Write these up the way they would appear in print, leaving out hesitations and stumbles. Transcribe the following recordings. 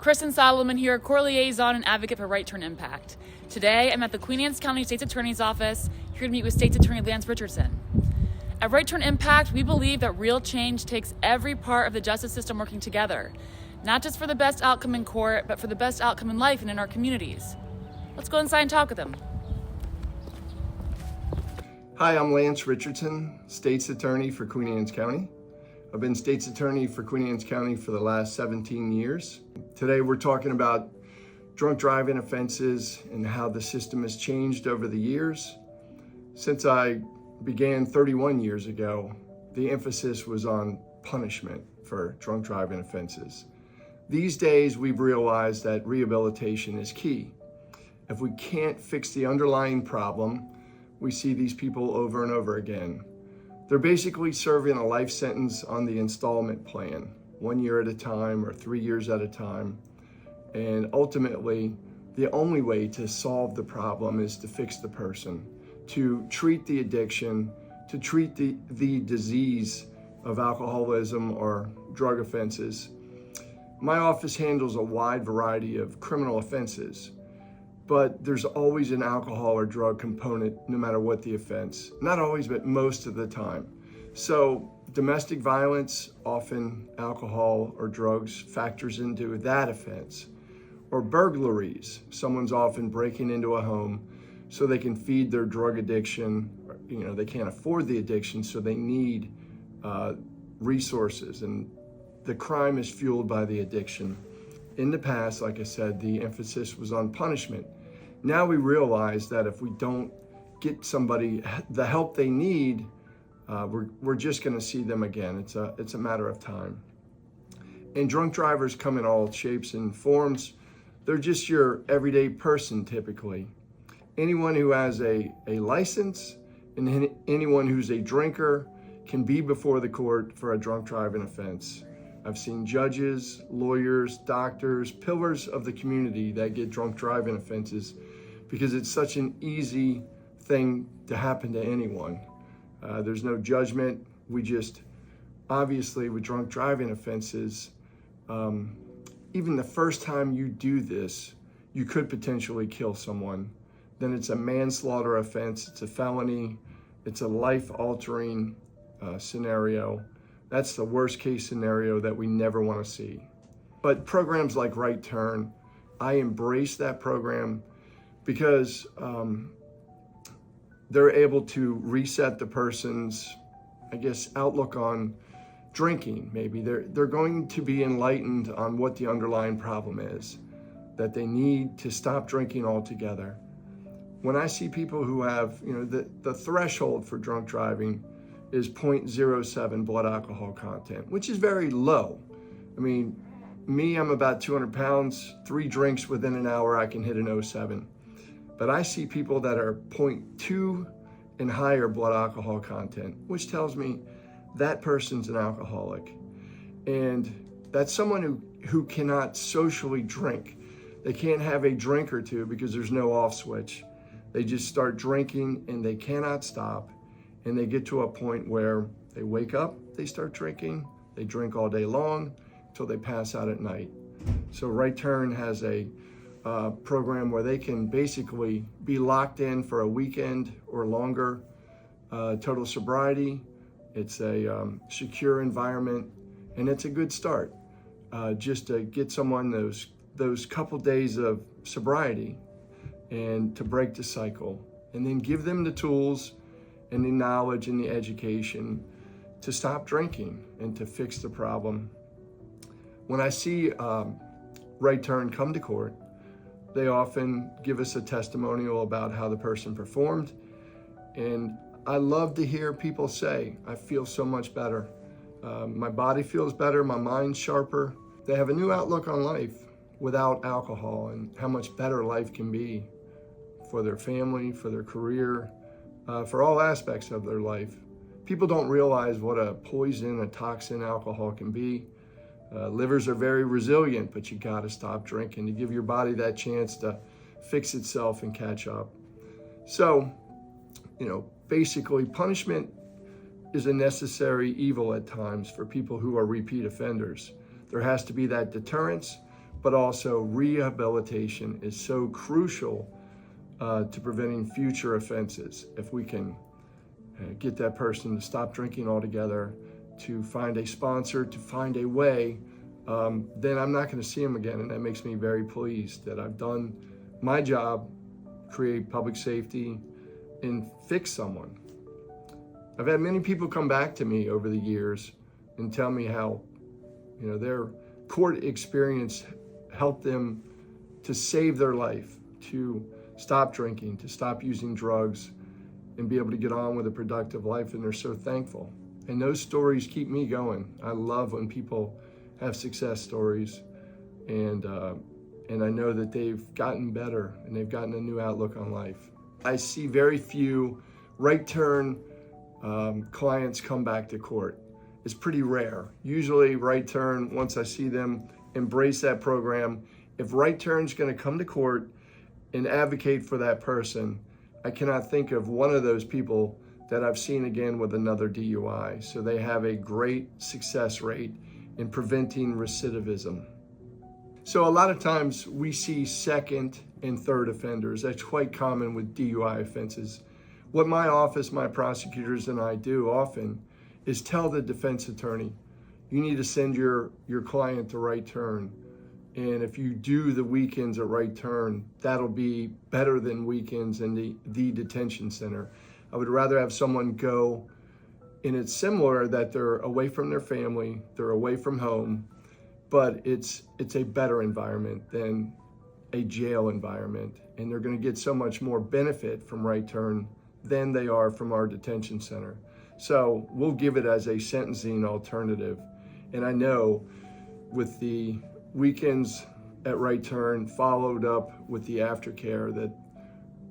Kristen Solomon here, court liaison and advocate for Right Turn Impact. Today, I'm at the Queen Anne's County State's Attorney's Office, here to meet with State's Attorney Lance Richardson. At Right Turn Impact, we believe that real change takes every part of the justice system working together, not just for the best outcome in court, but for the best outcome in life and in our communities. Let's go inside and talk with him. Hi, I'm Lance Richardson, State's Attorney for Queen Anne's County. I've been State's Attorney for Queen Anne's County for the last 17 years. Today we're talking about drunk driving offenses and how the system has changed over the years. Since I began 31 years ago, the emphasis was on punishment for drunk driving offenses. These days we've realized that rehabilitation is key. If we can't fix the underlying problem, we see these people over and over again. They're basically serving a life sentence on the installment plan, 1 year at a time or 3 years at a time. And ultimately, the only way to solve the problem is to fix the person, to treat the addiction, to treat the disease of alcoholism or drug offenses. My office handles a wide variety of criminal offenses, but there's always an alcohol or drug component no matter what the offense. Not always, but most of the time. So domestic violence, often alcohol or drugs factors into that offense. Or burglaries, someone's often breaking into a home so they can feed their drug addiction. They can't afford the addiction, so they need resources, and the crime is fueled by the addiction. In the past, like I said, the emphasis was on punishment. Now we realize that if we don't get somebody the help they need, we're just going to see them again. It's a matter of time. And drunk drivers come in all shapes and forms. They're just your everyday person typically. Anyone who has a license and anyone who's a drinker can be before the court for a drunk driving offense. I've seen judges, lawyers, doctors, pillars of the community that get drunk driving offenses because it's such an easy thing to happen to anyone. There's no judgment. We just, obviously with drunk driving offenses, even the first time you do this, you could potentially kill someone. Then it's a manslaughter offense, it's a felony, it's a life-altering scenario. That's the worst case scenario that we never want to see. But programs like Right Turn, I embrace that program because they're able to reset the person's, outlook on drinking. Maybe they're going to be enlightened on what the underlying problem is, that they need to stop drinking altogether. When I see people who have, the threshold for drunk driving is 0.07 blood alcohol content, which is very low. I'm about 200 pounds, 3 drinks within an hour, I can hit an 0.7. But I see people that are 0.2 and higher blood alcohol content, which tells me that person's an alcoholic. And that's someone who cannot socially drink. They can't have a drink or two because there's no off switch. They just start drinking and they cannot stop. And they get to a point where they wake up, they start drinking, they drink all day long until they pass out at night. So Right Turn has a program where they can basically be locked in for a weekend or longer, total sobriety. It's a secure environment, and it's a good start just to get someone those couple days of sobriety and to break the cycle, and then give them the tools and the knowledge and the education to stop drinking and to fix the problem. When I see Right Turn come to court, they often give us a testimonial about how the person performed. And I love to hear people say, I feel so much better. My body feels better, my mind's sharper. They have a new outlook on life without alcohol and how much better life can be for their family, for their career, for all aspects of their life. People don't realize what a poison, a toxin alcohol can be. Livers are very resilient, but you gotta stop drinking to give your body that chance to fix itself and catch up. So, basically punishment is a necessary evil at times for people who are repeat offenders. There has to be that deterrence, but also rehabilitation is so crucial to preventing future offenses. If we can get that person to stop drinking altogether, to find a sponsor, to find a way, then I'm not going to see them again. And that makes me very pleased that I've done my job, create public safety, and fix someone. I've had many people come back to me over the years and tell me how, their court experience helped them to save their life, to stop drinking, to stop using drugs, and be able to get on with a productive life, and they're so thankful. And those stories keep me going. I love when people have success stories, and I know that they've gotten better and they've gotten a new outlook on life. I see very few right turn clients come back to court. It's pretty rare. Usually right turn, once I see them embrace that program, if right turn's gonna come to court and advocate for that person, I cannot think of one of those people that I've seen again with another DUI. So they have a great success rate in preventing recidivism. So a lot of times we see second and third offenders. That's quite common with DUI offenses. What my office, my prosecutors, and I do often is tell the defense attorney, you need to send your client to right turn. And if you do the weekends at right turn, that'll be better than weekends in the detention center. I would rather have someone go, and it's similar that they're away from their family, they're away from home, but it's a better environment than a jail environment. And they're gonna get so much more benefit from right turn than they are from our detention center. So we'll give it as a sentencing alternative. And I know with the weekends at right turn followed up with the aftercare that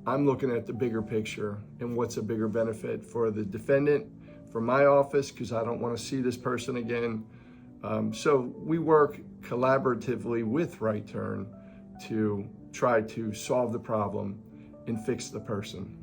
I'm looking at the bigger picture and what's a bigger benefit for the defendant, for my office, because I don't want to see this person again. So we work collaboratively with right turn to try to solve the problem and fix the person.